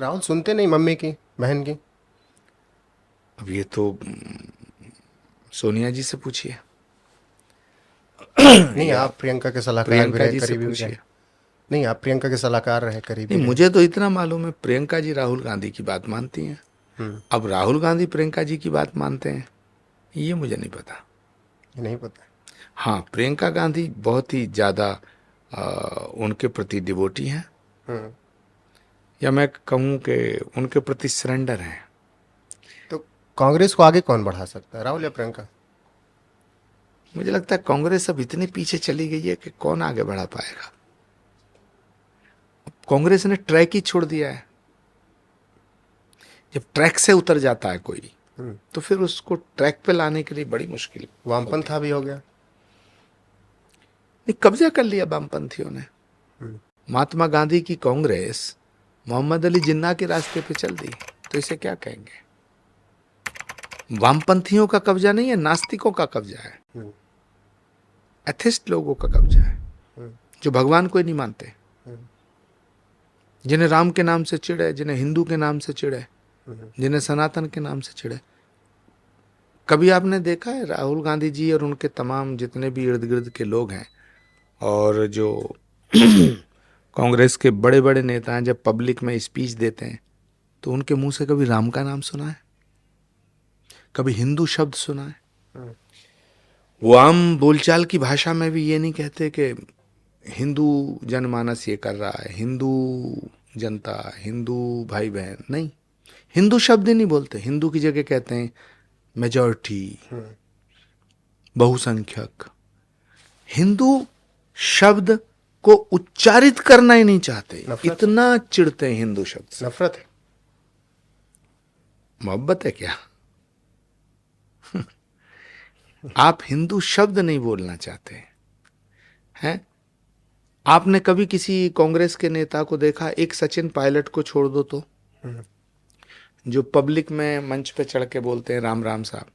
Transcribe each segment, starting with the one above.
राहुल सुनते नहीं मम्मी की, बहन की। अब ये तो सोनिया जी से पूछिए नहीं, या आप प्रियंका के सलाहकार भी प्रियंका रहे, जी से करीबी भी रहे। पूछिए। नहीं, आप प्रियंका के सलाहकार रहे, करीबी नहीं, रहे। मुझे तो इतना मालूम है प्रियंका जी राहुल गांधी की बात मानती हैं। हम्म। अब राहुल गांधी प्रियंका जी की बात मानते हैं ये मुझे नहीं पता। ये नहीं पता। हाँ, प्रियंका गांधी बहुत ही ज़्यादा उनके प्रति डिवोटी हैं, हम्म। या मैं कहूँ कि उनके प्रति सरेंडर हैं। तो कांग्रेस को आगे कौन बढ़ा सकता है, राहुल या प्रियंका? मुझे लगता है कांग्रेस अब इतने पीछे चली गई है कि कौन आगे बढ़ा पाएगा। कांग्रेस ने ट्रैक ही छोड़ दिया है। जब ट्रैक से उतर जाता है कोई हम्म। तो फिर उसको ट्रैक पे लाने के लिए बड़ी मुश्किल होती वामपंथा है। भी हो गया। नहीं, कब्जा कर लिया वामपंथियों ने। हम्म। महात्मा गांधी की कांग्रेस मोहम्मद अली जिन्ना के रास्ते पे चल दी, तो इसे क्या कहेंगे? वामपंथियों का कब्जा नहीं है, नास्तिकों का कब्जा है, हम्म। एथिस्ट लोगों का कब्जा है, हम्म। जो भगवान को ही नहीं मानते, हम्म। जिन्हें राम के नाम से चिढ़े, जिन्हें हिंदू के नाम से चिढ़े, हम्म। जिन्हें सनातन के नाम से चिढ़े। कभी आपने देखा है राहुल गांधी जी और उनके तमाम जितने भी इर्द गिर्द के लोग हैं और जो कांग्रेस के बड़े बड़े नेता हैं, जब पब्लिक में स्पीच देते हैं तो उनके मुंह से कभी राम का नाम सुना है? कभी हिंदू शब्द सुना है? हम्म। वो आम बोलचाल की भाषा में भी ये नहीं कहते कि हिंदू जनमानस ये कर रहा है, हिंदू जनता, हिंदू भाई बहन, नहीं, हिंदू शब्द ही नहीं बोलते। हिंदू की जगह कहते हैं मेजॉरिटी, हम्म। बहुसंख्यक। हिंदू शब्द को उच्चारित करना ही नहीं चाहते, नफरत है। इतना चिढ़ते हैं हिंदू शब्द से। नफरत है। मोहब्बत है क्या? आप हिंदू शब्द नहीं बोलना चाहते हैं। आपने कभी किसी कांग्रेस के नेता को देखा, एक सचिन पायलट को छोड़ दो तो, हम्म। जो पब्लिक में मंच पे चढ़ के बोलते हैं राम राम साहब,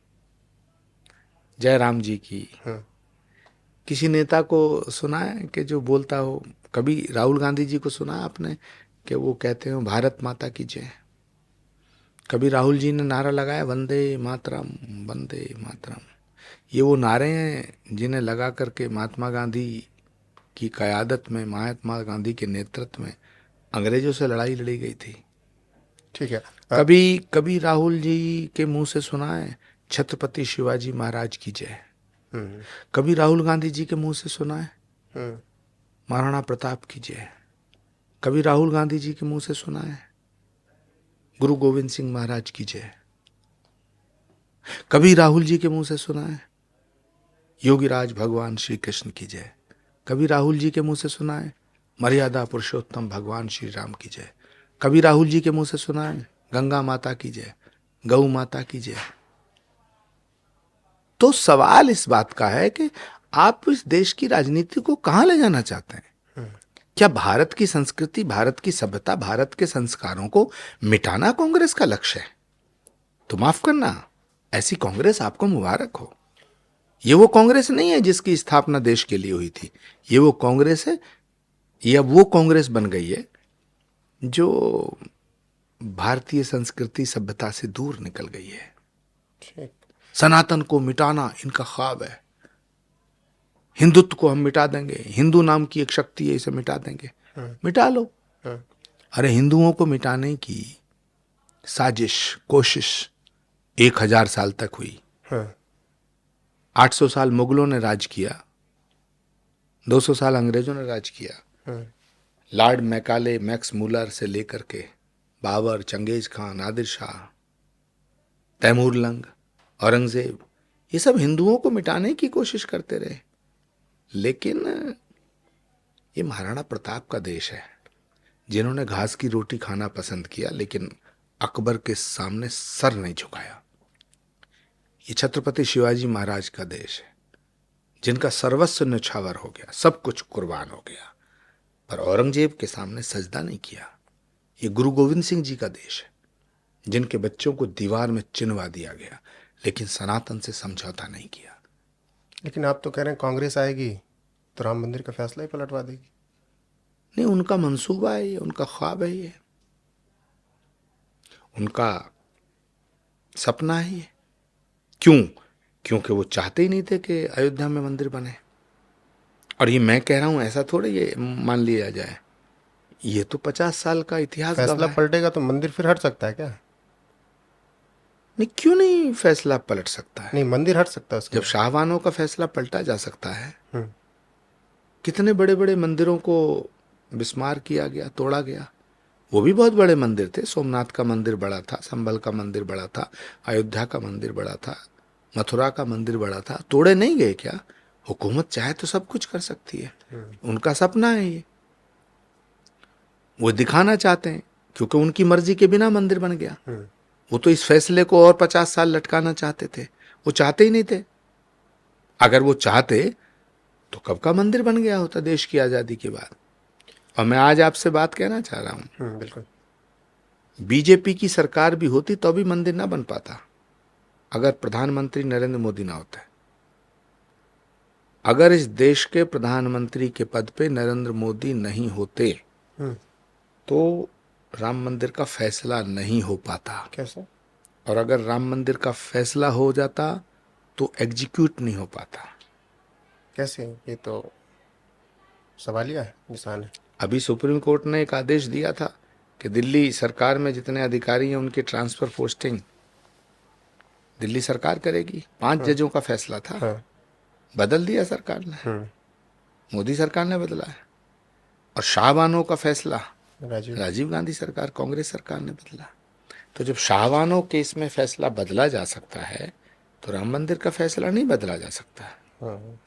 जय राम जी की? हम्म। किसी नेता को सुना है कि जो बोलता हो? कभी राहुल गांधी जी को सुना है आपने कि वो कहते हो भारत माता की जय? कभी राहुल जी ने नारा लगाया वंदे मातरम, वंदे मातरम? ये वो नारे हैं जिन्हें लगा करके महात्मा गांधी की क़यादत में, महात्मा गांधी के नेतृत्व में अंग्रेजों से लड़ाई लड़ी गई थी। ठीक है। कभी कभी राहुल जी के मुंह से सुना है छत्रपति शिवाजी महाराज की जय? हम्म। कभी राहुल गांधी जी के मुंह से सुना है हम्म। महाराणा प्रताप की जय? कभी राहुल गांधी जी के मुंह से सुना है गुरु गोविंद सिंह महाराज की जय? कभी राहुल जी के मुंह से सुना है योगीराज भगवान श्री कृष्ण की जय? कभी राहुल जी के मुंह से सुना है मर्यादा पुरुषोत्तम भगवान श्री राम की जय? कभी राहुल जी के मुंह से सुना है गंगा माता की जय, गौ माता की जय? तो सवाल इस बात का है कि आप इस देश की राजनीति को कहां ले जाना चाहते हैं? क्या भारत की संस्कृति, भारत की सभ्यता, भारत के संस्कारों को मिटाना कांग्रेस का लक्ष्य है? तो माफ करना, ऐसी कांग्रेस आपको मुबारक हो। ये वो कांग्रेस नहीं है जिसकी स्थापना देश के लिए हुई थी। ये वो कांग्रेस है, ये अब वो कांग्रेस बन गई है जो भारतीय संस्कृति सभ्यता से दूर निकल गई है। ठीक। सनातन को मिटाना इनका ख्वाब है। हिंदुत्व को हम मिटा देंगे, हिंदू नाम की एक शक्ति है, इसे मिटा देंगे। हम्म। मिटा लो। हम्म। अरे हिंदुओं को मिटाने की साजिश, कोशिश 1000 साल तक हुई। हम्म। 800 साल मुगलों ने राज किया, 200 साल अंग्रेजों ने राज किया। हम्म। लॉर्ड मैकाले, मैक्स मूलर से लेकर के Babar, Genghis Khan, Nadir Shah, Taimur lung, Aurangzeb, ये सब हिंदुओं को मिटाने की कोशिश करते रहे। लेकिन ये महाराणा प्रताप का देश है, जिन्होंने घास की रोटी खाना पसंद किया लेकिन अकबर के सामने सर नहीं झुकाया। ये छत्रपति शिवाजी महाराज का देश है, जिनका सर्वस्व न्यौछावर हो गया, सब कुछ कुर्बान हो गया, पर औरंगजेब के सामने सजदा नहीं किया। ये गुरु गोविंद सिंह जी का देश है, जिनके बच्चों को दीवार में चिनवा दिया गया लेकिन सनातन से समझौता नहीं किया। लेकिन आप तो कह रहे हैं कांग्रेस आएगी तो राम मंदिर का फैसला ही पलटवा देगी। नहीं, उनका मंसूबा है ये, उनका ख्वाब है ये। उनका सपना है ये। क्यों? क्योंकि वो चाहते ही नहीं थे कि अयोध्या में मंदिर बने। और ये मैं कह रहा हूं, ऐसा थोड़े ये मान लिया जाए, ये तो 50 साल का इतिहास फैसला गवाह है। पलटेगा तो मंदिर फिर हट सकता है क्या? नहीं, क्यों नहीं फैसला पलट सकता है? नहीं, मंदिर हट सकता है जब उसके। शाहबानों का फैसला पलटा जा सकता है, हम्म। कितने बड़े बड़े मंदिरों को बिस्मार किया गया, तोड़ा गया। वो भी बहुत बड़े मंदिर थे। सोमनाथ का मंदिर बड़ा था, संभल का मंदिर बड़ा था, अयोध्या का मंदिर बड़ा था, मथुरा का मंदिर बड़ा था। तोड़े नहीं गए क्या? हुकूमत चाहे तो सब कुछ कर सकती है। उनका सपना है ये, वो दिखाना चाहते हैं, क्योंकि उनकी मर्जी के बिना मंदिर बन गया। हम्म। वो तो इस फैसले को और 50 साल लटकाना चाहते थे। वो चाहते ही नहीं थे। अगर वो चाहते तो कब का मंदिर बन गया होता देश की आजादी के बाद। और मैं आज आपसे बात कहना चाह रहा हूं, बिल्कुल। बीजेपी की सरकार भी होती तो भी मंदिर ना बन पाता, अगर प्रधानमंत्री नरेंद्र मोदी ना होते। अगर इस देश के प्रधानमंत्री के पद पे नरेंद्र मोदी नहीं होते हम्म। तो राम मंदिर का फैसला नहीं हो पाता। कैसे? और अगर राम मंदिर का फैसला हो जाता तो एग्जीक्यूट नहीं हो पाता। कैसे? ये तो सवालिया है, निशान है। अभी सुप्रीम कोर्ट ने एक आदेश दिया था कि दिल्ली सरकार में जितने अधिकारी हैं उनकी ट्रांसफर पोस्टिंग दिल्ली सरकार करेगी। 5 हम्म। जजों का फैसला था, हाँ। बदल दिया सरकार ने। हम्म। मोदी सरकार ने बदला है। और शाहबानों का फैसला राजीव। राजीव गांधी सरकार, कांग्रेस सरकार ने बदला। तो जब शाहबानों केस में फैसला बदला जा सकता है तो राम मंदिर का फैसला नहीं बदला जा सकता। हाँ।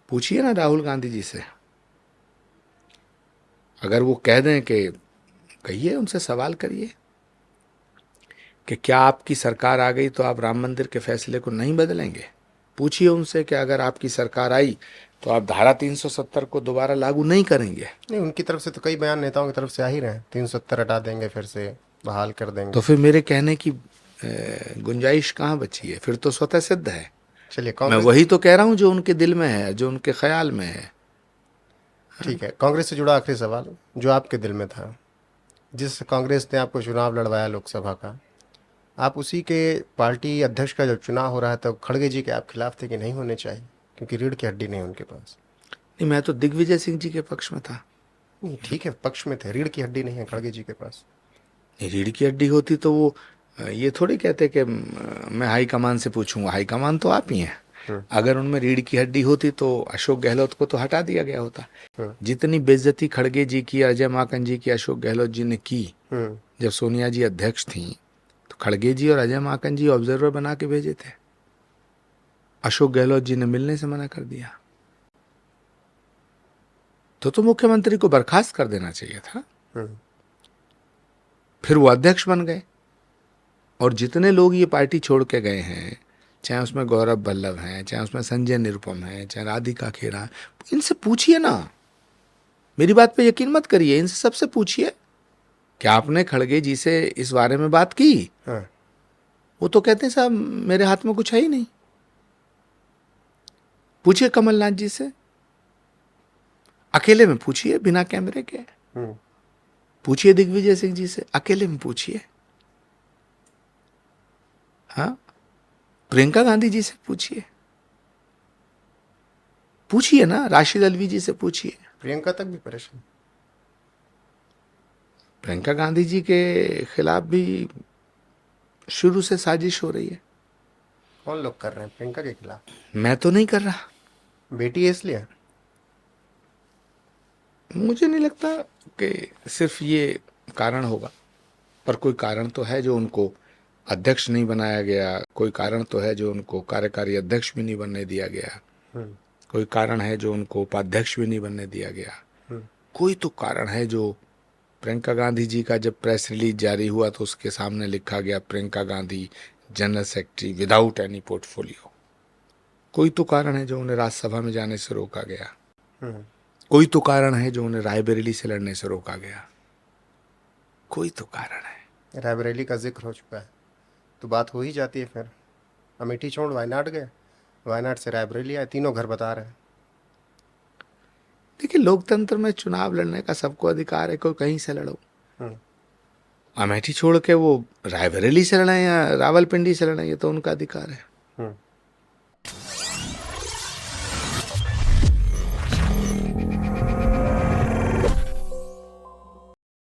पूछिए ना राहुल गांधी जी से, अगर वो कह दें कि, कहिए उनसे, सवाल करिए कि क्या आपकी सरकार आ गई तो आप राम मंदिर के फैसले को नहीं बदलेंगे। पूछिए उनसे कि अगर आपकी सरकार आई तो आप धारा 370 को दोबारा लागू नहीं करेंगे। नहीं, उनकी तरफ से तो कई बयान नेताओं की तरफ से आ ही रहे हैं, 370 हटा देंगे, फिर से बहाल कर तो देंगे। फिर मेरे कहने की गुंजाइश कहाँ बची है? फिर तो स्वतः सिद्ध है। चलिए, मैं कांग्रेस। वही तो कह रहा हूं जो उनके दिल में है, जो उनके ख्याल में है। ठीक है, कांग्रेस से जुड़ा आखिरी सवाल, जो आपके दिल में था, जिस कांग्रेस ने आपको चुनाव लड़वाया लोकसभा का, आप उसी के पार्टी अध्यक्ष का जब चुनाव हो रहा है तब खड़गे जी के आप खिलाफ थे कि नहीं होने चाहिए, क्योंकि रीढ़ की हड्डी नहीं उनके पास? नहीं, मैं तो दिग्विजय सिंह जी के पक्ष में था। नहीं, ठीक है, पक्ष में थे, रीढ़ की हड्डी नहीं है खड़गे जी के पास। नहीं, रीढ़ की हड्डी होती तो वो ये थोड़ी कहते कि मैं हाईकमान से पूछूंगा। हाईकमान तो आप ही हैं। हम्म। अगर उनमें रीढ़ की हड्डी होती तो अशोक गहलोत को तो हटा दिया गया होता। हम्म। जितनी बेइज्जती खड़गे जी की, अजय माकन जी की, अशोक गहलोत जी ने की, हम्म। जब सोनिया जी अध्यक्ष थी तो खड़गे जी और अजय माकन जी ऑब्जर्वर बना के भेजे थे। अशोक गहलोत जी ने मिलने से मना कर दिया। तो मुख्यमंत्री को बर्खास्त कर देना चाहिए था। हम्म। फिर वो अध्यक्ष बन गए। और जितने लोग ये पार्टी छोड़ के गए हैं, चाहे उसमें गौरव बल्लभ हैं, चाहे उसमें संजय निरुपम हैं, चाहे राधिका खेरा हैं, इनसे पूछिए ना। मेरी बात पे यकीन मत करिए, इनसे सबसे पूछिए कि आपने खड़गे जी से इस बारे में बात की। हाँ। वो तो कहते हैं साहब मेरे हाथ में कुछ है ही नहीं। पूछिए कमलनाथ जी से, अकेले में पूछिए, बिना कैमरे के। हम्म। पूछिए दिग्विजय सिंह जी से, अकेले में पूछिए। हाँ, प्रियंका गांधी जी से पूछिए। पूछिए ना, राशिद अलवी जी से पूछिए। प्रियंका तक भी परेशान। प्रियंका गांधी जी के खिलाफ भी शुरू से साजिश हो रही है। कौन लोग कर रहे हैं प्रियंका के खिलाफ? मैं तो नहीं कर रहा। बेटी है इसलिए? मुझे नहीं लगता कि सिर्फ ये कारण होगा, पर कोई कारण तो है जो उनको अध्यक्ष नहीं बनाया गया। कोई कारण तो है जो उनको कार्यकारी अध्यक्ष भी नहीं बनने दिया गया। हम्म। कोई कारण है जो उनको उपाध्यक्ष भी नहीं बनने दिया गया। हम्म। कोई तो कारण है जो, प्रियंका गांधी जी का जब प्रेस रिलीज जारी हुआ तो उसके सामने लिखा गया Priyanka Gandhi general secretary without any portfolio. कोई तो कारण है जो उन्हें राज्यसभा में जाने से रोका गया। हम्म। कोई तो कारण है जो उन्हें रायबरेली से लड़ने से रोका गया। कोई तो कारण है। रायबरेली का जिक्र हो चुका है तो बात हो ही जाती है फिर। अमेठी छोड़ वायनाड गए, वायनाड से रायबरेली आए, तीनों घर बता रहे हैं। देखिए, लोकतंत्र में चुनाव लड़ने का सबको अधिकार है, कोई कहीं से लड़ो। हम्म। अमेठी छोड़ के वो रायबरेली से लड़ें या रावलपिंडी से लड़ें, ये तो उनका अधिकार है।